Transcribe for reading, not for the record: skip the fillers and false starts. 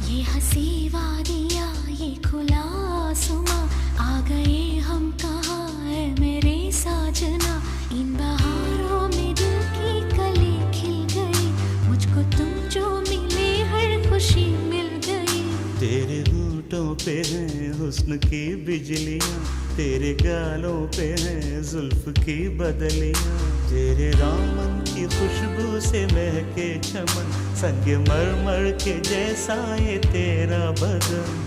ये हंसी वादियाँ ये खुला आसमां, आ गए हम कहाँ है मेरे साजना। इन बहारों में दिल की कली खिल गई, मुझको तुम जो मिले हर खुशी मिल गई। तेरे होठों पे हैं हुस्न की बिजलियाँ, तेरे गालों पे हैं जुल्फ की बदलियाँ। तेरे दामन की खुशबू से महके चमन, संग मरमर के जैसा ये तेरा बदन।